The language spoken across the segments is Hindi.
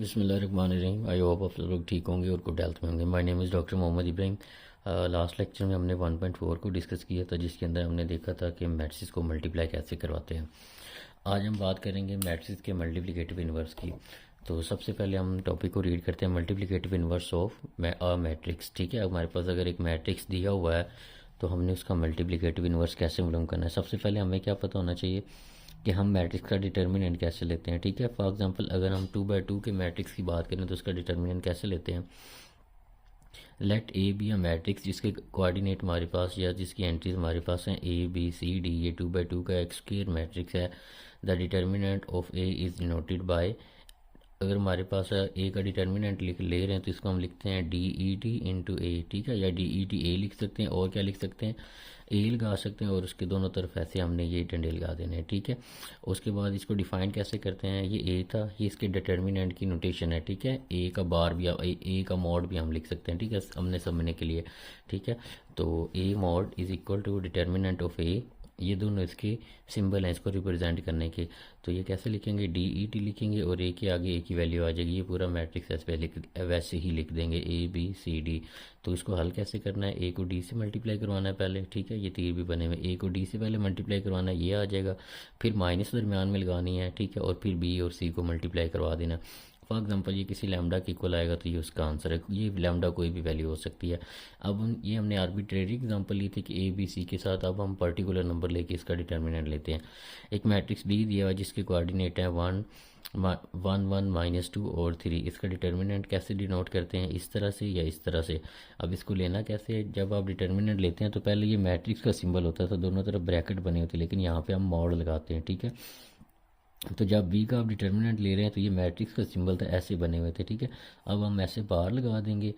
बिस्मिल्लाहिर्रहमानिर्रहीम। आई होप आप सब लोग ठीक होंगे और गुड हेल्थ में होंगे। My name is doctor Mohammad Ibrahim. Last lecture में हमने 1.4 को डिस्कस किया था, जिसके अंदर हमने देखा था कि मैट्रिक्स को मल्टीप्लाई कैसे करवाते हैं। आज हम बात करेंगे मैट्रिक्स के मल्टीप्लिकेटिव इन्वर्स की। तो सबसे पहले हम टॉपिक को रीड करते हैं, multiplicative inverse of a matrix. ठीक है, हमारे पास अगर एक मैट्रिक्स दिया हुआ है तो हमने उसका मल्टीप्लिकेटिव इन्वर्स कैसे मालूम करना है। सबसे पहले हमें क्या पता होना चाहिए कि हम मैट्रिक्स का डिटर्मिनेंट कैसे लेते हैं। ठीक है, फॉर एग्जांपल अगर हम 2/2 के मैट्रिक्स की बात करें तो उसका डिटर्मिनेंट कैसे लेते हैं। Let A be a matrix जिसके कोऑर्डिनेट हमारे पास या जिसकी एंट्रीज हमारे पास हैं A B C D। ये 2/2 का एक स्क्वायर मैट्रिक्स है। The determinant of A is denoted by, अगर हमारे पास ए का डिटर्मिनेंट लिख ले रहे हैं तो इसको हम लिखते हैं DET इंटू ए। ठीक है, या DET ए लिख सकते हैं, और क्या लिख सकते हैं, ए लगा सकते हैं, और उसके दोनों तरफ ऐसे हमने ये डंडे लगा देने हैं। ठीक है, उसके बाद इसको डिफाइन कैसे करते हैं, ये ए था, ये इसके डिटर्मिनेंट की नोटेशन है। ठीक है, ए का बार भी ए का मॉड भी हम लिख सकते हैं। ठीक है, हमने समझने के लिए। ठीक है, तो A mod is equal to determinant of A, ये दोनों इसके सिंबल हैं इसको रिप्रेजेंट करने के। तो ये कैसे लिखेंगे, DET लिखेंगे और ए के आगे ए की वैल्यू आ जाएगी। ये पूरा मैट्रिक्स वैसे ही लिख देंगे ABCD। तो इसको हल कैसे करना है, ए को डी से मल्टीप्लाई करवाना है पहले। ठीक है, ये तीर भी बने हुए, ए को डी से पहले मल्टीप्लाई करवाना है, ये आ जाएगा। फिर माइनस दरमियान में लगानी है। ठीक है, और फिर बी और सी को मल्टीप्लाई करवा देना। फॉर एग्जांपल ये किसी लैम्डा के इक्वल आएगा तो ये उसका आंसर है। ये लैम्डा कोई भी वैल्यू हो सकती है। अब ये हमने आर्बिट्रेरी एग्जांपल ली थी कि ABC के साथ अब हम पर्टिकुलर नंबर लेके इसका डिटर्मिनेंट लेते हैं। एक मैट्रिक्स बी दिया हुआ जिसके कोऑर्डिनेट है 1 1 -2 और 3। इसका डिटर्मिनेंट कैसे डिनोट करते हैं, इस तरह से या इस तरह से। अब इसको लेना कैसे है, जब आप डिटर्मिनेंट लेते हैं तो पहले ये मैट्रिक्स का सिंबल होता था, दोनों तरफ ब्रैकेट बने होते, लेकिन यहाँ पे हम मॉड लगाते हैं। ठीक है, तो जब बी का आप डिटर्मिनेंट ले रहे हैं तो ये मैट्रिक्स का सिंबल था, ऐसे बने हुए थे। ठीक है, अब हम ऐसे बाहर लगा देंगे,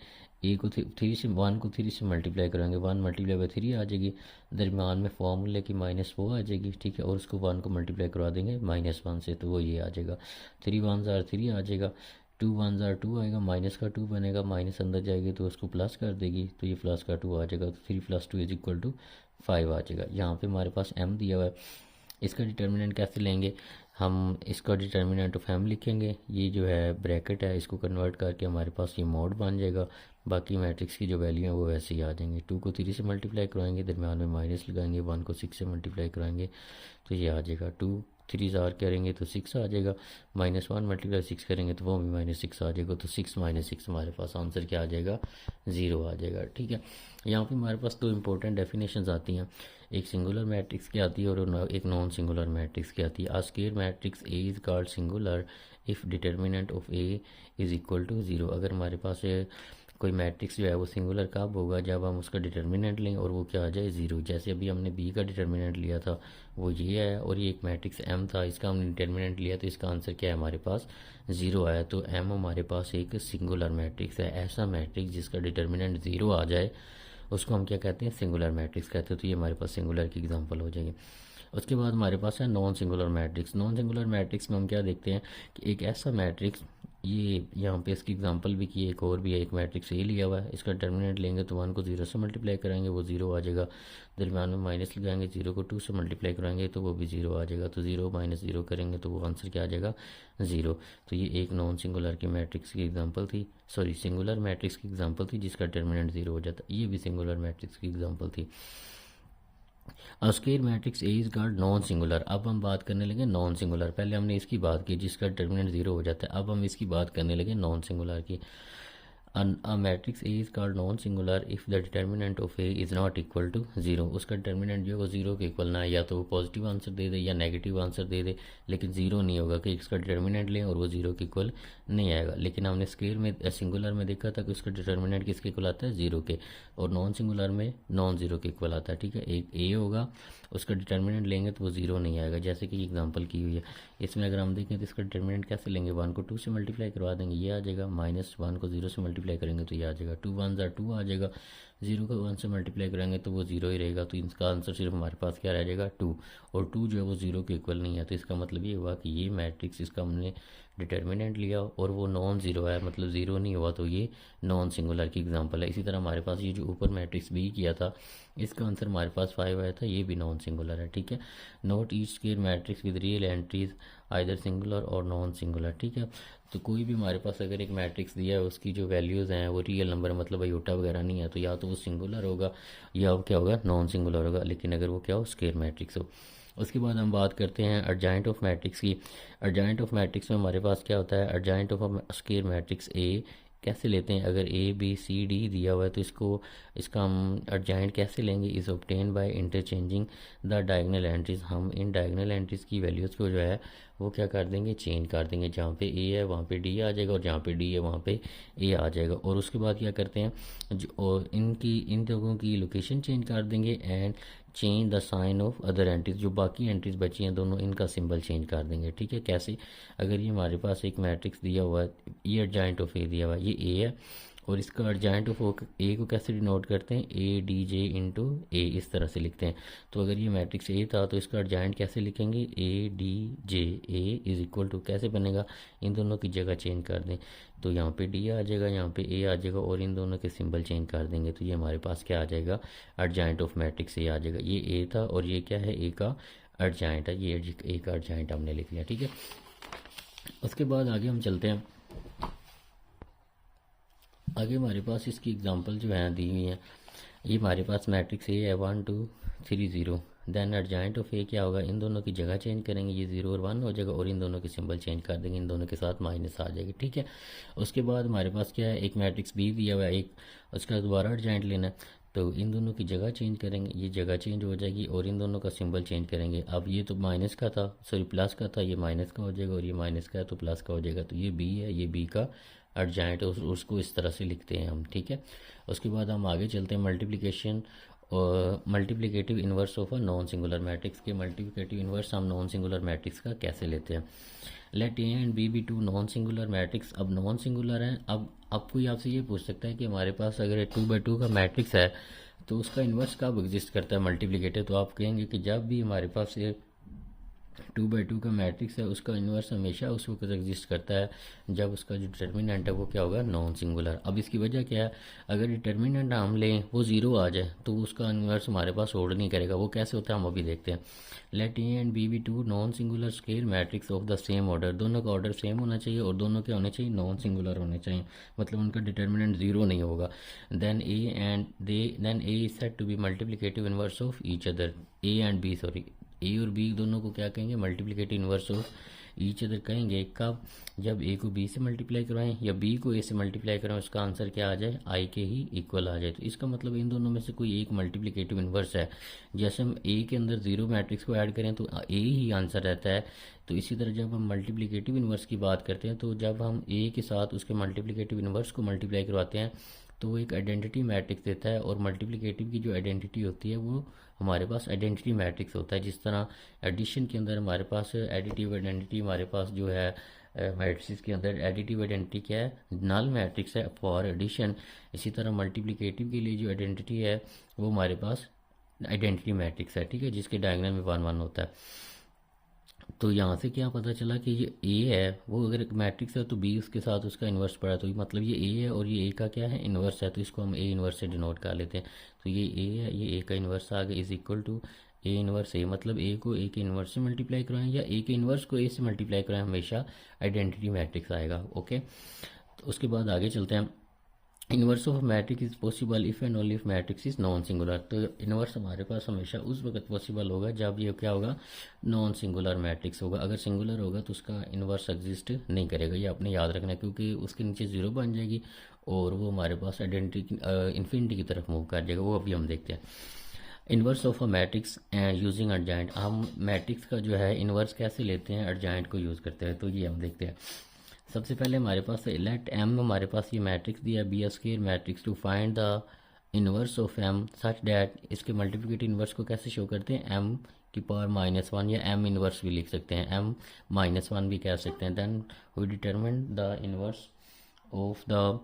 ए को 3 से 1 को 3 से मल्टीप्लाई करेंगे, 1 मल्टीप्लाई बाई 3 आ जाएगी। दरमियान में फॉर्मूले की -4 आ जाएगी। ठीक है, और उसको 1 को मल्टीप्लाई करवा देंगे -1 से, तो वो ये आ जाएगा। 3 1 ज़ार 3 आ जाएगा, 2 1 ज़ार 2 आएगा, माइनस का 2 बनेगा, माइनस अंदर जाएगी तो उसको प्लस कर देगी, तो ये प्लस का 2 आ जाएगा। तो 3 + 2 इज इक्वल टू 5 आ जाएगा। यहाँ पे हमारे पास m दिया हुआ है, इसका डिटर्मिनेंट कैसे लेंगे, हम इसका डिटर्मिनेंट ऑफ m लिखेंगे। ये जो है ब्रैकेट है, इसको कन्वर्ट करके हमारे पास ये मॉड बन जाएगा। बाकी मैट्रिक्स की जो वैल्यू है वो वैसे ही आ जाएंगे। 2 को 3 से मल्टीप्लाई करवाएंगे, दरम्यान में माइनस लगाएंगे, 1 को 6 से मल्टीप्लाई कराएंगे तो ये आ जाएगा। 2 3 ज़ार करेंगे तो 6 आ जाएगा, -1 मल्टीप्लाई 6 करेंगे तो वो भी -6 आ जाएगा। तो 6 - 6 हमारे पास आंसर क्या आ जाएगा, 0 आ जाएगा। ठीक है, यहाँ पे हमारे पास 2 इंपॉर्टेंट डेफिनेशंस आती हैं, एक सिंगुलर मैट्रिक्स की आती है और एक नॉन सिंगुलर मैट्रिक्स की आती है। Square matrix A is called singular if determinant of A is equal to 0। अगर हमारे पास कोई मैट्रिक्स जो है वो सिंगुलर कब होगा, जब हम उसका डिटर्मिनेंट लें और वो क्या आ जाए, 0। जैसे अभी हमने बी का डिटर्मिनेंट लिया था वो ये है, और ये एक मैट्रिक्स एम था, इसका हमने डिटर्मिनेंट लिया तो इसका आंसर क्या है, हमारे पास 0 आया। तो एम हमारे पास एक सिंगुलर मैट्रिक्स है। ऐसा मैट्रिक्स जिसका डिटर्मिनेंट 0 आ जाए उसको हम क्या कहते हैं, सिंगुलर मैट्रिक्स कहते हैं। तो ये हमारे पास सिंगुलर की एग्जांपल हो जाएगी। उसके बाद हमारे पास है non singular matrix. Non singular matrix में हम क्या देखते हैं कि एक ऐसा मैट्रिक्स, ये यहाँ पे इसकी एग्जांपल भी की, एक और भी है, एक मैट्रिक्स ए लिया हुआ है, इसका डिटर्मिनेंट लेंगे तो 1 को 0 से मल्टीप्लाई कराएंगे वो 0 आ जाएगा, दरमियान में माइनस लगाएंगे, 0 को 2 से मल्टीप्लाई कराएंगे तो वो भी 0 आ जाएगा। तो 0 - 0 करेंगे तो वो आंसर क्या आ जाएगा, 0। तो ये एक नॉन सिंगुलर की मैट्रिक्स की एग्जाम्पल थी, सॉरी सिंगुलर मैट्रिक्स की एग्जाम्पल थी जिसका डिटर्मिनेंट 0 हो जाता है। ये भी सिंगुलर मैट्रिक्स की एग्जाम्पल थी। Square matrix A is called non singular. अब हम बात करने लगे नॉन सिंगुलर। पहले हमने इसकी बात की जिसका डिटर्मिनेंट 0 हो जाता है, अब हम इसकी बात करने लगे नॉन सिंगुलर की। A matrix A is called non-singular if the determinant of A is not equal to 0। उसका डिटर्मिनेंट जो है वो 0 के इक्वल ना है, या तो वो पॉजिटिव आंसर दे दे या नेगेटिव आंसर दे दे, लेकिन 0 नहीं होगा कि इसका डिटर्मिनेंट लें और वो 0 के इक्वल नहीं आएगा। लेकिन हमने स्क्वायर में सिंगुलर में देखा था कि उसका डिटर्मिनेंट किसके इक्वल आता है, 0 के, और नॉन सिंगुलर में नॉन 0 के इक्वल आता है। ठीक है, एक ए होगा, उसका डिटर्मिनेंट लेंगे तो वो 0 नहीं आएगा, जैसे कि एग्जाम्पल की हुई है। इसमें अगर हम देखें तो इसका डिटर्मिनेंट कैसे लेंगे, 1 को 2 से मल्टीप्लाई करवा देंगे, ये आ जाएगा, -1 को 0 से मल्टीप्लाई करेंगे तो ये आ जाएगा, 2 1 ज़ार 2 आ जाएगा, 0 को 1 से मल्टीप्लाई करेंगे तो वो 0 ही रहेगा। तो इसका आंसर सिर्फ हमारे पास क्या रह जाएगा, 2, और 2 जो है वो 0 के इक्वल नहीं है। तो इसका मतलब ये हुआ कि ये मैट्रिक्स, इसका हमने डिटर्मिनेंट लिया और वो नॉन 0 है, मतलब 0 नहीं हुआ, तो ये नॉन सिंगुलर की एग्जांपल है। इसी तरह हमारे पास ये जो ऊपर मैट्रिक्स बी किया था, इसका आंसर हमारे पास 5 आया था, ये भी नॉन सिंगुलर है। ठीक है, note each square matrix with real entries either singular और नॉन सिंगुलर। ठीक है, तो कोई भी हमारे पास अगर एक मैट्रिक्स दिया है, उसकी जो वैल्यूज़ हैं वो रियल नंबर मतलब आयोटा वगैरह नहीं है, तो या तो वो सिंगुलर होगा या वो क्या होगा, नॉन सिंगुलर होगा। लेकिन अगर वो क्या हो, स्क्वायर मैट्रिक्स हो। उसके बाद हम बात करते हैं अर्जाइंट ऑफ मैट्रिक्स की। अर्जाइंट ऑफ मैट्रिक्स में हमारे पास क्या होता है, अर्जाइंट ऑफ स्क्वायर मैट्रिक्स ए कैसे लेते हैं। अगर ए बी सी डी दिया हुआ है तो इसका हम अर्जाइंट कैसे लेंगे, is obtain by interchanging the diagonal entries. हम इन डायगोनल एंट्रीज की वैल्यूज़ को जो है वो क्या कर देंगे, चेंज कर देंगे। जहाँ पे ए है वहाँ पे डी आ जाएगा, और जहाँ पे डी है वहाँ पे ए आ जाएगा। और उसके बाद क्या करते हैं, और इन लोगों की लोकेशन चेंज कर देंगे, and change the sign off other entries. जो बाकी एंट्रीज बची हैं दोनों, इनका सिंबल चेंज कर देंगे। ठीक है, कैसे, अगर ये हमारे पास एक मैट्रिक्स दिया हुआ है, ये अर्जाइंट ऑफ ए दिया हुआ है, ये ए है, और इसका अर्जाइंट ऑफ ए को कैसे डिनोट करते हैं, ए डी जे इंटू ए, इस तरह से लिखते हैं। तो अगर ये मैट्रिक्स ए था तो इसका अर्जाइंट कैसे लिखेंगे, A D J A is equal to, कैसे बनेगा, इन दोनों की जगह चेंज कर दें। तो यहाँ पे डी आ जाएगा, यहाँ पे ए आ जाएगा, और इन दोनों के सिंबल चेंज कर देंगे तो ये हमारे पास क्या आ जाएगा, अर्जाइंट ऑफ मैट्रिक्स ए आ जाएगा। ये ए था और ये क्या है, ए का अर्जाइंट है, ये ए का अर्जाइंट हमने लिख लिया। ठीक है, उसके बाद आगे हम चलते हैं। आगे हमारे पास इसकी एग्जांपल जो है दी हुई है। ये हमारे पास मैट्रिक्स ए है 1 2 3 0। देन अर्जाइंट ऑफ ए क्या होगा, इन दोनों की जगह चेंज करेंगे, ये 0 और 1 हो जाएगा, और इन दोनों के सिंबल चेंज कर देंगे, इन दोनों के साथ माइनस आ जाएगी। ठीक है, उसके बाद हमारे पास क्या है, एक मैट्रिक्स बी दिया हुआ है एक, उसका दोबारा अर्जाइंट लेना है, तो इन दोनों की जगह चेंज करेंगे, ये जगह चेंज हो जाएगी, और इन दोनों का सिंबल चेंज करेंगे। अब ये तो माइनस का था, सॉरी प्लस का था, ये माइनस का हो जाएगा, और ये माइनस का है तो प्लस का हो जाएगा। तो ये बी है, ये बी का अर्जाइंट, उसको इस तरह से लिखते हैं हम। ठीक है, उसके बाद हम आगे चलते हैं मल्टीप्लिकेशन और multiplicative inverse of a non singular matrix के मल्टीप्लिकेटिव इन्वर्स हम नॉन सिंगुलर मैट्रिक्स का कैसे लेते हैं। Let A and B two non singular matrix. अब नॉन सिंगुलर है, अब कोई आपसे ये पूछ सकता है कि हमारे पास अगर 2 by 2 का मैट्रिक्स है तो उसका इन्वर्स कब एग्जिस्ट करता है मल्टीप्लिकेटिव। तो आप कहेंगे कि जब भी हमारे पास ये 2 by 2 का मैट्रिक्स है उसका इन्वर्स हमेशा उस वक्त एग्जिस्ट करता है जब उसका जो डिटर्मिनेंट है वो क्या होगा, नॉन सिंगुलर। अब इसकी वजह क्या है, अगर डिटर्मिनेंट हम लें वो 0 आ जाए तो उसका इन्वर्स हमारे पास होल्ड नहीं करेगा। वो कैसे होता है हम अभी देखते हैं। Let A and B two non singular square matrix of the same order. दोनों का ऑर्डर सेम होना चाहिए और दोनों के होने चाहिए नॉन सिंगुलर होने चाहिए, मतलब उनका डिटर्मिनेंट 0 नहीं होगा। Then A is said to be multiplicative inverse of each other. A and B, sorry, A और बी दोनों को क्या कहेंगे, multiplicative inverse of each other कहेंगे। कब, जब ए को बी से मल्टीप्लाई करवाएं या बी को ए से मल्टीप्लाई करवाएं, उसका आंसर क्या आ जाए, आई के ही इक्वल आ जाए। तो इसका मतलब इन दोनों में से कोई एक मल्टीप्लिकेटिव इन्वर्स है। जैसे हम ए के अंदर 0 मैट्रिक्स को ऐड करें तो ए ही आंसर रहता है, तो इसी तरह जब हम मल्टीप्लिकेटिव इन्वर्स की बात करते हैं तो जब हम ए के साथ उसके मल्टीप्लिकेटिव इन्वर्स को मल्टीप्लाई करवाते हैं तो वो एक आइडेंटिटी मैट्रिक्स देता है। और मल्टीप्लिकेटिव की जो आइडेंटिटी होती है वो हमारे पास आइडेंटिटी मैट्रिक्स होता है। जिस तरह एडिशन के अंदर हमारे पास एडिटिव आइडेंटिटी, हमारे पास जो है मैट्रिक्स के अंदर एडिटिव आइडेंटिटी क्या है, नल मैट्रिक्स है फॉर एडिशन। इसी तरह मल्टीप्लिकेटिव के लिए जो आइडेंटिटी है वो हमारे पास आइडेंटिटी मैट्रिक्स है। ठीक है, जिसके डायग्राम में 1 1 होता है। तो यहाँ से क्या पता चला कि ये ए है, वो अगर मैट्रिक्स है तो बी उसके साथ उसका इन्वर्स पड़ा, तो मतलब ये ए है और ये ए का क्या है, इन्वर्स है, तो इसको हम ए इन्वर्स से डिनोट कर लेते हैं। तो ये ए है, ये ए का इन्वर्स आ गया, is equal to A inverse A. मतलब ए को ए के इन्वर्स से मल्टीप्लाई करवाएं या ए के इन्वर्स को ए से मल्टीप्लाई कराएं, हमेशा आइडेंटिटी मैट्रिक्स आएगा। ओके, तो उसके बाद आगे चलते हैं। Inverse of matrix is possible if and only if matrix is non singular. तो इन्वर्स हमारे पास हमेशा उस वक्त पॉसिबल होगा जब ये क्या होगा, नॉन सिंगुलर मैट्रिक्स होगा। अगर सिंगुलर होगा तो उसका इन्वर्स एग्जिस्ट नहीं करेगा, ये आपने याद रखना है, क्योंकि उसके नीचे 0 बन जाएगी और वो हमारे पास आइडेंटिटी इन्फिनिटी की तरफ मूव कर जाएगा। वो अभी हम देखते हैं। Inverse of a matrix using adjoint. हम मैट्रिक्स का जो है इन्वर्स कैसे लेते हैं, अर्जाइंट को यूज़ करते हैं, तो ये हम देखते हैं। सबसे पहले हमारे पास लेट एम, हमारे पास ये मैट्रिक्स दिया B square matrix, to find the inverse of M such that. इसके मल्टीप्लिकेटिव इन्वर्स को कैसे शो करते हैं, एम की पावर -1 या एम इन्वर्स भी लिख सकते हैं, एम -1 भी कह सकते हैं। Then we determine the inverse of the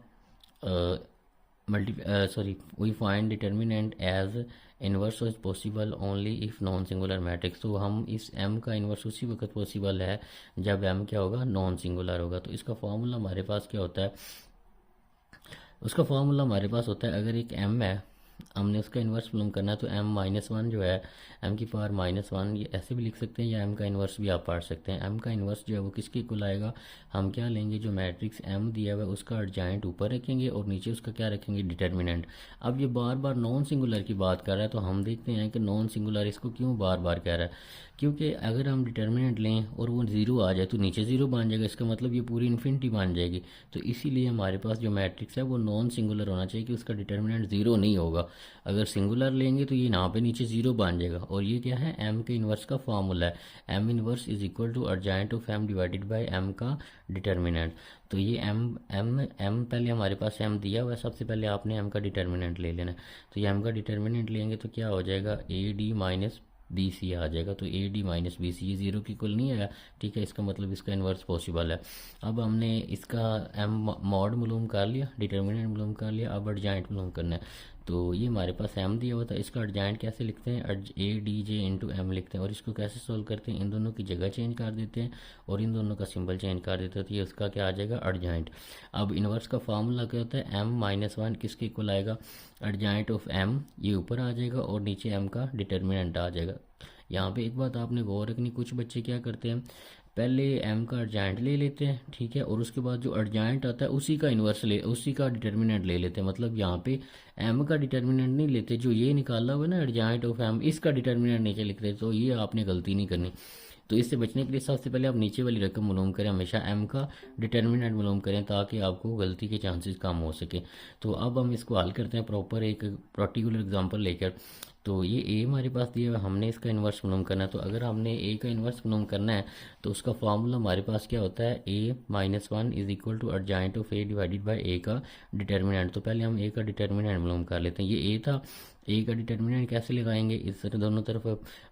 we find determinant as inverse is possible only if non singular matrix. तो हम इस m का इन्वर्स उसी वक्त पॉसिबल है जब m क्या होगा, नॉन सिंगुलर होगा। तो इसका फॉर्मूला हमारे पास क्या होता है, उसका फॉर्मूला हमारे पास होता है, अगर एक m है हमने उसका इन्वर्स मालूम करना है, तो m माइनस वन जो है, m की पावर माइनस वन, ये ऐसे भी लिख सकते हैं या m का इन्वर्स भी आप पढ़ सकते हैं। m का इन्वर्स जो है वो किसके इक्वल आएगा, हम क्या लेंगे, जो मैट्रिक्स m दिया हुआ है उसका एडजॉइंट ऊपर रखेंगे और नीचे उसका क्या रखेंगे, डिटर्मिनेंट। अब ये बार बार नॉन सिंगुलर की बात कर रहा है, तो हम देखते हैं कि नॉन सिंगुलर इसको क्यों बार बार कह रहा है, क्योंकि अगर हम डिटर्मिनेंट लें और वो ज़ीरो आ जाए तो नीचे ज़ीरो बन जाएगा, इसका मतलब ये पूरी इन्फिनिटी बन जाएगी। तो इसीलिए हमारे पास जो मैट्रिक्स है वो नॉन सिंगुलर होना चाहिए कि उसका डिटर्मिनेंट ज़ीरो नहीं होगा। अगर सिंगुलर लेंगे तो ये यहाँ पे नीचे ज़ीरो बन जाएगा। और ये क्या है, एम के इन्वर्स का फार्मूला है, M inverse is equal to adjoint of M divided by M का डिटर्मिनेंट। तो ये एम पहले हमारे पास एम दिया हुआ है, सबसे पहले आपने एम का डिटर्मिनेंट ले लेना है। तो ये एम का डिटर्मिनेंट लेंगे तो क्या हो जाएगा, A D minus B C आ जाएगा। तो A D minus B C, ये ज़ीरो की इक्वल नहीं आया, ठीक है, इसका मतलब इसका इन्वर्स पॉसिबल है। अब हमने इसका एम मॉड मालूम कर लिया, डिटर्मिनेंट मालूम कर लिया, अब एडजॉइंट मालूम करना है। तो ये हमारे पास एम दिया हुआ था, इसका एडजॉइंट कैसे लिखते हैं, A D J into M लिखते हैं। और इसको कैसे सोल्व करते हैं, इन दोनों की जगह चेंज कर देते हैं और इन दोनों का सिंबल चेंज कर देते हैं, तो ये उसका क्या आ जाएगा, एडजॉइंट। अब इन्वर्स का फार्मूला क्या होता है, एम माइनस वन किसके इक्वल आएगा, एडजॉइंट ऑफ एम, ये ऊपर आ जाएगा और नीचे एम का डिटर्मिनेंट आ जाएगा। यहाँ पे एक बात आपने गौर रखनी, कुछ बच्चे क्या करते हैं, पहले एम का अर्जाइंट ले लेते हैं, ठीक है, और उसके बाद जो अर्जाइंट आता है उसी का इन्वर्स ले, उसी का डिटर्मिनेंट ले लेते हैं। मतलब यहाँ पे एम का डिटर्मिनेंट नहीं लेते, जो ये निकाला हुआ है ना अर्जाइंट ऑफ एम, इसका डिटर्मिनेंट नीचे लिखते हैं। तो ये आपने गलती नहीं करनी। तो इससे बचने के लिए सबसे पहले आप नीचे वाली रकम मालूम करें, हमेशा एम का डिटर्मिनेंट मालूम करें ताकि आपको गलती के चांसेस कम हो सके। तो अब हम इसको हल करते हैं प्रॉपर एक पर्टिकुलर एग्जांपल लेकर। तो ये ए हमारे पास दिया हुआ है, हमने इसका इन्वर्स मालूम करना है। तो अगर हमने ए का इन्वर्स मालूम करना है तो उसका फार्मूला हमारे पास क्या होता है, A minus one is equal to adjoint of A divided by A का डिटर्मिनेंट। तो पहले हम ए का डिटर्मिनेंट मालूम कर लेते हैं। ये ए था, ए का डिटर्मिनेंट कैसे लगाएंगे, इस तरह दोनों तरफ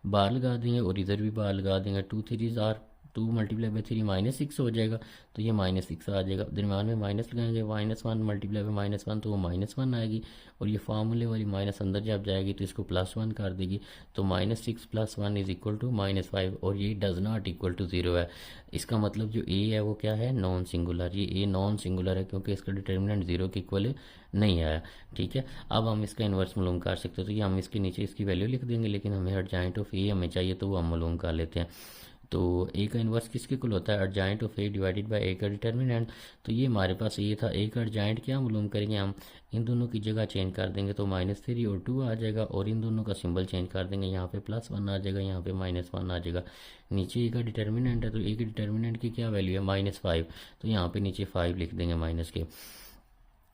बार लगा देंगे और इधर भी बार लगा देंगे। Two three are, two multiply by three minus six हो जाएगा, तो ये माइनस सिक्स आ जाएगा। दरम्यान में माइनस लगाएंगे, minus one multiply by minus one, तो वो माइनस वन आएगी। और ये फार्मूले वाली माइनस अंदर जब जाएगी तो इसको प्लस वन कर देगी। तो minus six plus one is equal to minus five, और ये does not equal to zero है। इसका मतलब जो ए है वो क्या है, नॉन सिंगुलर। ये ए नॉन सिंगुलर है क्योंकि इसका डिटर्मिनेंट ज़ीरो के इक्वल नहीं आया, ठीक है। अब हम इसका इन्वर्स मालूम कर सकते हैं, तो ये हम इसके नीचे इसकी वैल्यू लिख देंगे, लेकिन हमें एडजॉइंट ऑफ ए हमें चाहिए तो वो हम मालूम कर लेते हैं। तो ए का इन्वर्स किसके इक्वल होता है, adjoint of A divided by A का डिटर्मिनेंट। तो ये हमारे पास ये था, ए का एडजॉइंट क्या मालूम करेंगे हम, इन दोनों की जगह चेंज कर देंगे तो माइनस थ्री और टू आ जाएगा, और इन दोनों का सिंबल चेंज कर देंगे, यहाँ पे प्लस वन आ जाएगा, यहाँ पे माइनस वन आ जाएगा। नीचे ए का डिटर्मिनेंट है, तो ए के डिटर्मिनेंट की क्या वैल्यू है, माइनस फाइव, तो यहाँ पे नीचे फाइव लिख देंगे माइनस के।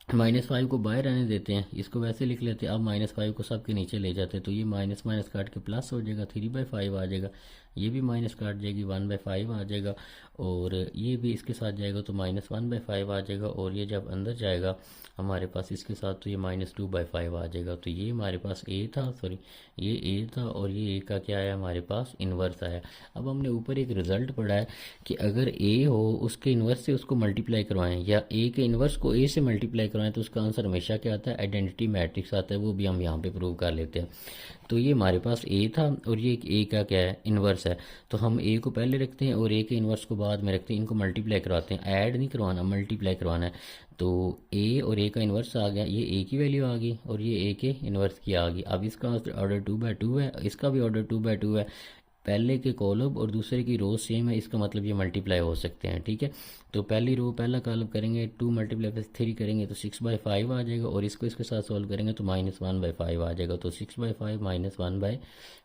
माइनस फाइव को बाहर रहने देते हैं, इसको वैसे लिख लेते हैं। अब माइनस फाइव को सबके नीचे ले जाते हैं, तो ये माइनस माइनस काट के प्लस हो जाएगा, थ्री बाई फाइव आ जाएगा। ये भी माइनस काट जाएगी, वन बाई फाइव आ जाएगा, और ये भी इसके साथ जाएगा तो माइनस वन बाई फाइव आ जाएगा। और ये जब अंदर जाएगा हमारे पास इसके साथ, तो ये माइनस टू बाई फाइव आ जाएगा। तो ये हमारे पास ए था, सॉरी ये ए था, और ये ए का क्या आया हमारे पास, इन्वर्स आया। अब हमने ऊपर एक रिजल्ट पढ़ा है कि अगर ए हो उसके इन्वर्स से उसको मल्टीप्लाई करवाएं, या ए के इन्वर्स को ए से मल्टीप्लाई करवाएं, तो उसका आंसर हमेशा क्या आता है, आइडेंटिटी मैट्रिक्स आता है। वो भी हम यहाँ पे प्रूव कर लेते हैं। तो ये हमारे पास ए था और ये ए का क्या है, इन्वर्स है। तो हम ए को पहले रखते हैं और ए के इन्वर्स को बाद में रखते हैं, इनको मल्टीप्लाई करवाते हैं, ऐड नहीं करवाना, मल्टीप्लाई करवाना है। तो ए और ए का इन्वर्स आ गया, ये ए की वैल्यू आ गई और ये ए के इन्वर्स की आ गई। अब इसका ऑर्डर टू बाई टू है, इसका भी ऑर्डर टू बाई टू है। पहले के कॉलम और दूसरे की रो सेम है, इसका मतलब ये मल्टीप्लाई हो सकते हैं, ठीक है। तो पहली रो पहला कॉलम करेंगे, टू मल्टीप्लाई बाई थ्री करेंगे तो सिक्स बाई फाइव आ जाएगा, और इसको इसके साथ सॉल्व करेंगे तो माइनस वन बाई फाइव आ जाएगा। तो six by five minus one by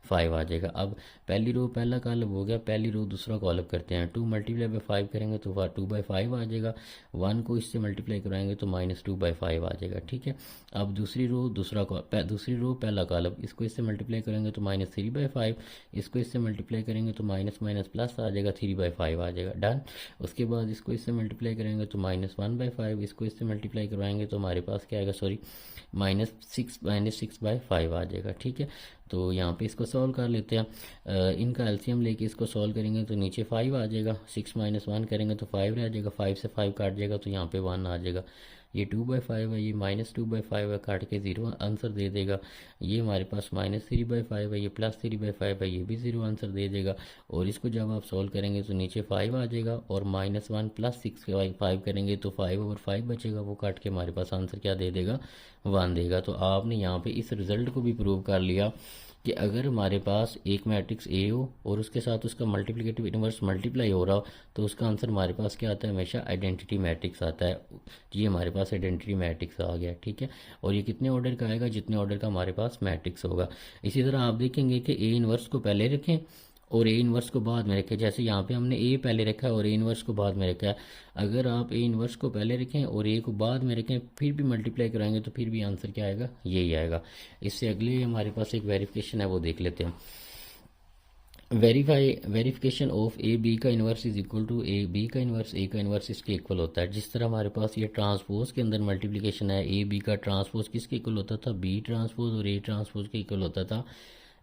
five आ जाएगा। अब पहली रो पहला कॉलम हो गया, पहली रो दूसरा कॉलम करते हैं, टू मल्टीप्लाई बाई फाइव करेंगे तो टू बाई फाइव आ जाएगा, वन को इससे मल्टीप्लाई कराएंगे तो माइनस टू बाई फाइव आ जाएगा, ठीक है। अब दूसरी रो दूसरी रो पहला कॉलम, इसको इससे मल्टीप्लाई करेंगे तो माइनस थ्री बाई फाइव, इसको इससे मल्टीप्लाई करेंगे तो माइनस माइनस प्लस आ जाएगा, थ्री बाई फाइव आ जाएगा, डन। उसके बाद इसको इससे मल्टीप्लाई करेंगे तो माइनस वन बाई फाइव, इसको इससे मल्टीप्लाई करवाएंगे तो हमारे पास क्या आएगा, sorry minus six by five आ जाएगा, ठीक है। तो यहाँ पे इसको सॉल्व कर लेते हैं, इनका एलसीएम लेके इसको सॉल्व करेंगे तो नीचे फाइव आ जाएगा, सिक्स माइनस वन करेंगे तो फाइव रह जाएगा, फाइव से फाइव काट जाएगा तो यहाँ पे वन आ जाएगा। ये 2/5 है, ये -2/5 है, काट के 0 आंसर दे देगा। ये हमारे पास -3/5 है, ये +3/5 है, ये भी 0 आंसर दे देगा। और इसको जब आप सॉल्व करेंगे तो नीचे 5 आ जाएगा, और -1 + 6 5 करेंगे तो 5/5 बचेगा, वो काट के हमारे पास आंसर क्या दे देगा, 1 देगा। तो आपने यहाँ पे इस रिजल्ट को भी प्रूव कर लिया कि अगर हमारे पास एक मैट्रिक्स ए हो और उसके साथ उसका मल्टीप्लिकेटिव इनवर्स मल्टीप्लाई हो रहा हो, तो उसका आंसर हमारे पास क्या आता है, हमेशा आइडेंटिटी मैट्रिक्स आता है। ये हमारे पास आइडेंटिटी मैट्रिक्स आ गया, ठीक है। और ये कितने ऑर्डर का आएगा, जितने ऑर्डर का हमारे पास मैट्रिक्स होगा। इसी तरह आप देखेंगे कि ए इनवर्स को पहले रखें और ए इनवर्स को बाद में रखें। जैसे यहाँ पे हमने ए पहले रखा है और ए इनवर्स को बाद में रखा है। अगर आप ए इनवर्स को पहले रखें और ए को बाद में रखें, फिर भी मल्टीप्लाई कराएंगे तो फिर भी आंसर क्या आएगा, यही आएगा। इससे अगले हमारे पास एक वेरिफिकेशन है, वो देख लेते हैं। वेरिफिकेशन ऑफ ए बी का inverse is equal to A B का इन्वर्स ए का इन्वर्स इसके इक्वल होता है। जिस तरह हमारे पास ये ट्रांसपोज के अंदर मल्टीप्लिकेशन है, ए बी का ट्रांसपोज किसके इक्वल होता था, बी ट्रांसपोज, और ए ट्रांसपोज के इक्वल होता था।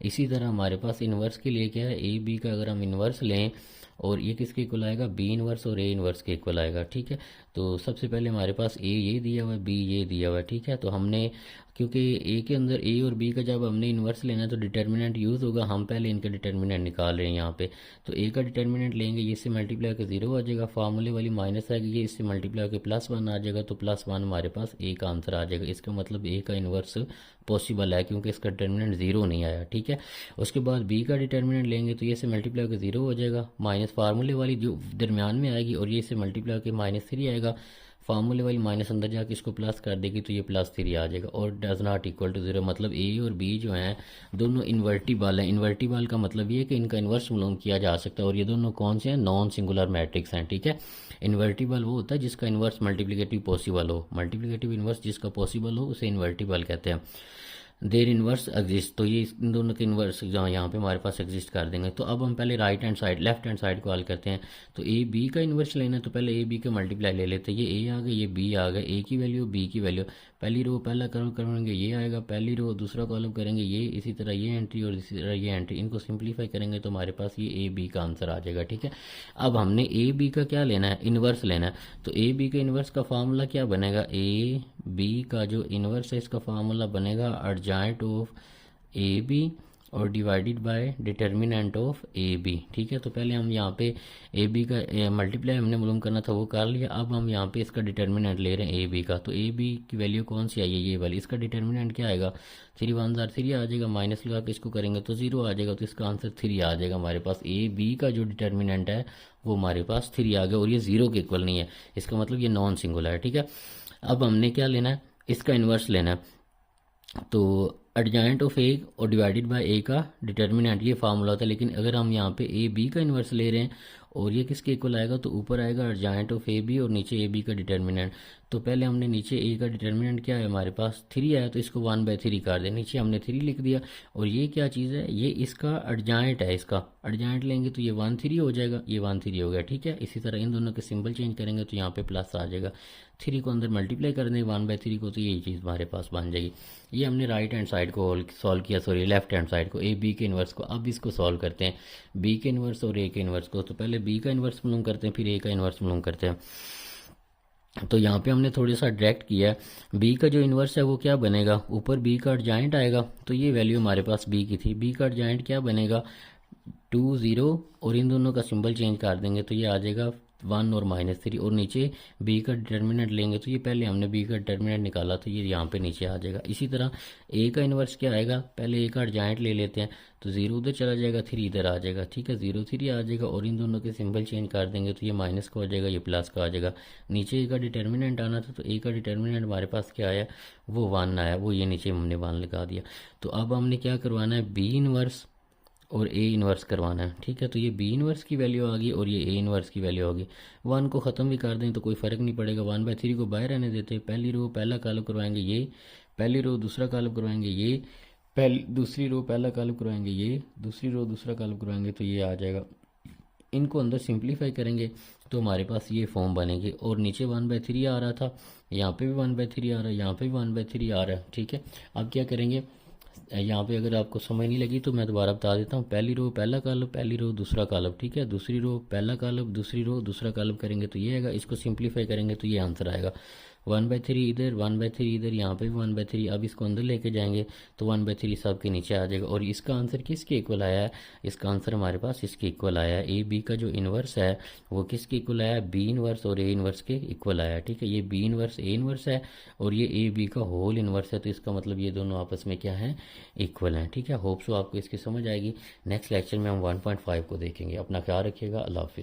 इसी तरह हमारे पास इन्वर्स के लिए क्या है, ए बी का अगर हम इन्वर्स लें और ये किसके इक्वल आएगा, बी इन्वर्स और ए इन्वर्स के इक्वल आएगा, ठीक है। तो सबसे पहले हमारे पास ए ये दिया हुआ है, बी ये दिया हुआ है, ठीक है। तो हमने क्योंकि ए के अंदर ए और बी का जब हमने इन्वर्स लेना है तो डिटर्मिनेंट यूज़ होगा, हम पहले इनका डिटर्मिनेंट निकाल रहे हैं यहाँ पे। तो ए का डिटर्मिनेंट लेंगे, ये इससे मल्टीप्लाई होकर 0 आ जाएगा, फार्मूले वाली माइनस आएगी, ये इससे मल्टीप्लाई होकर +1 आ जाएगा, तो +1 हमारे पास ए का आंसर आ जाएगा। इसका मतलब ए का इन्वर्स पॉसिबल है क्योंकि इसका डिटर्मिनेंट 0 नहीं आया, ठीक है। उसके बाद बी का डिटर्मिनेंट लेंगे तो ये इससे मल्टीप्लाई होकर 0 हो जाएगा, माइनस फार्मूले वाली जो दरमियान में आएगी, और ये इससे मल्टीप्लाई होकर -3 आएगा। फार्मूले वाली माइनस अंदर जाके इसको प्लस कर देगी तो ये +3 आ जाएगा, और डज नॉट इक्वल टू 0। मतलब ए और बी जो हैं दोनों इन्वर्टिबल हैं। इन्वर्टिबल का मतलब ये है कि इनका इन्वर्स मालूम किया जा सकता है, और ये दोनों कौन से हैं, नॉन सिंगुलर मैट्रिक्स हैं, ठीक है। इन्वर्टिबल वो होता है जिसका इन्वर्स मल्टीप्लिकेटिव पॉसिबल हो, मल्टीप्लिकेटिव इन्वर्स जिसका पॉसिबल हो उसे इन्वर्टिबल कहते हैं। देर इन्वर्स एग्जिस्ट, तो ये इन दोनों के इन्वर्स यहाँ पे हमारे पास एग्जिस्ट कर देंगे। तो अब हम पहले right hand side left hand side को हल करते हैं। तो ए बी का इन्वर्स लेना है तो पहले ए बी के मल्टीप्लाई ले लेते हैं। ये ए आ गया, ये बी आ गया, ए की वैल्यू बी की वैल्यू, पहली रो पहला कॉलम करेंगे ये आएगा, पहली रो दूसरा कॉलम करेंगे ये, इसी तरह ये एंट्री और इसी तरह ये एंट्री, इनको सिंप्लीफाई करेंगे तो हमारे पास ये ए बी का आंसर आ जाएगा, ठीक है। अब हमने ए बी का क्या लेना है, इन्वर्स लेना है। तो ए बी का इन्वर्स का फार्मूला क्या बनेगा, ए बी का जो इन्वर्स है इसका फार्मूला बनेगा एडजॉइंट ऑफ ए बी और divided by determinant of A B, ठीक है। तो पहले हम यहाँ पे ए बी का मल्टीप्लाई हमने मालूम करना था वो कर लिया। अब हम यहाँ पे इसका डिटर्मिनेंट ले रहे हैं ए बी का। तो ए बी की वैल्यू कौन सी आई है, ये वाली, इसका डिटर्मिनेंट क्या आएगा, 3 1 3 आ जाएगा, माइनस लगा के इसको करेंगे तो 0 आ जाएगा, तो इसका आंसर 3 आ जाएगा हमारे पास। ए बी का जो डिटर्मिनेंट है वो हमारे पास 3 आ गया, और ये 0 के इक्वल नहीं है, इसका मतलब ये नॉन सिंगुलर है, ठीक है। अब हमने क्या लेना है, इसका इन्वर्स लेना है। तो एडजॉइंट ऑफ ए और डिवाइडेड बाय ए का डिटर्मिनेंट ये फार्मूला होता है, लेकिन अगर हम यहाँ पे ए बी का इन्वर्स ले रहे हैं और ये किसके इक्वल आएगा, तो ऊपर आएगा एडजॉइंट ऑफ ए बी और नीचे ए बी का डिटर्मिनेंट। तो पहले हमने नीचे ए का डिटर्मिनेंट क्या है हमारे पास 3 आया, तो इसको 1/3 कर दें, नीचे हमने 3 लिख दिया। और ये क्या चीज़ है, ये इसका एडजॉइंट है, इसका एडजॉइंट लेंगे तो ये 1/3 हो जाएगा, ये 1/3 हो गया, ठीक है। इसी तरह इन दोनों के सिंबल चेंज करेंगे तो यहाँ पे प्लस आ जाएगा, 3 को अंदर मल्टीप्लाई कर दें 1/3 को, तो यही चीज़ हमारे पास बन जाएगी। ये हमने राइट हैंड साइड को सॉल्व किया, सॉरी लेफ्ट हैंड साइड को, ए बी के इन्वर्स को। अब इसको सॉल्व करते हैं बी के इन्वर्स और ए के इन्वर्स को। तो पहले बी का इन्वर्स मालूम करते हैं, फिर ए का इन्वर्स मालूम करते हैं। तो यहाँ पे हमने थोड़ा सा डायरेक्ट किया है। बी का जो इन्वर्स है वो क्या बनेगा, ऊपर बी का एडजॉइंट आएगा, तो ये वैल्यू हमारे पास बी की थी, बी का एडजॉइंट क्या बनेगा 2 0, और इन दोनों का सिंबल चेंज कर देंगे तो ये आ जाएगा 1 और -3, और नीचे बी का डिटर्मिनेंट लेंगे तो ये पहले हमने बी का डिटर्मिनेंट निकाला तो ये यहाँ पे नीचे आ जाएगा। इसी तरह ए का इन्वर्स क्या आएगा, पहले ए का एडजॉइंट ले लेते हैं, तो 0 उधर चला जाएगा, 3 इधर आ जाएगा, ठीक है, 0 3 आ जाएगा, और इन दोनों के सिंबल चेंज कर देंगे तो ये माइनस का हो जाएगा, ये प्लस का आ जाएगा। नीचे ए का डिटर्मिनेंट आना था, तो ए का डिटर्मिनेंट हमारे पास क्या आया, वो 1 आया, वो ये नीचे हमने 1 लगा दिया। तो अब हमने क्या करवाना है, बी इन्वर्स और ए इन्वर्स करवाना है, ठीक है। तो ये बी इन्वर्स की वैल्यू आ गई और ये ए इन्वर्स की वैल्यू आ गई। 1 को ख़त्म भी कर दें तो कोई फ़र्क नहीं पड़ेगा, 1/3 को बाहर रहने देते हैं। पहली रो पहला कॉलम करवाएंगे ये, पहली रो दूसरा कॉलम करवाएंगे ये, दूसरी रो पहला कॉलम करवाएंगे ये, दूसरी रो दूसरा कॉलम करवाएंगे, तो ये आ जाएगा। इनको अंदर सिंप्लीफाई करेंगे तो हमारे पास ये फॉर्म बनेगी। और नीचे 1/3 आ रहा था, यहाँ पे भी 1/3 आ रहा है, यहाँ पे भी 1/3 आ रहा है, ठीक है। अब क्या करेंगे, यहाँ पे अगर आपको समझ नहीं लगी तो मैं दोबारा बता देता हूँ। पहली रो पहला कॉलम, पहली रो दूसरा कॉलम, ठीक है। दूसरी रो पहला कॉलम, दूसरी रो दूसरा कॉलम करेंगे तो ये आएगा, इसको सिंप्लीफाई करेंगे तो ये आंसर आएगा। 1/3 इधर, 1/3 इधर, यहाँ पे भी 1/3। अब इसको अंदर लेके जाएंगे तो 1/3 सब के नीचे आ जाएगा। और इसका आंसर किसके इक्वल आया है? इसका आंसर हमारे पास इसके इक्वल आया है। ए बी का जो इन्वर्स है वो किसके इक्वल आया? बी इन्वर्स और ए इन्वर्स के इक्वल आया। ठीक है, ये बी इन्वर्स ए इन्वर्स है और ये ए बी का होल इन्वर्स है, तो इसका मतलब ये दोनों आपस में क्या है? इक्वल हैं। ठीक है, होप सो आपको इसकी समझ आएगी। नेक्स्ट लेक्चर में हम 1.5 को देखेंगे। अपना ख्याल रखिएगा। अल्लाह हाफिज़।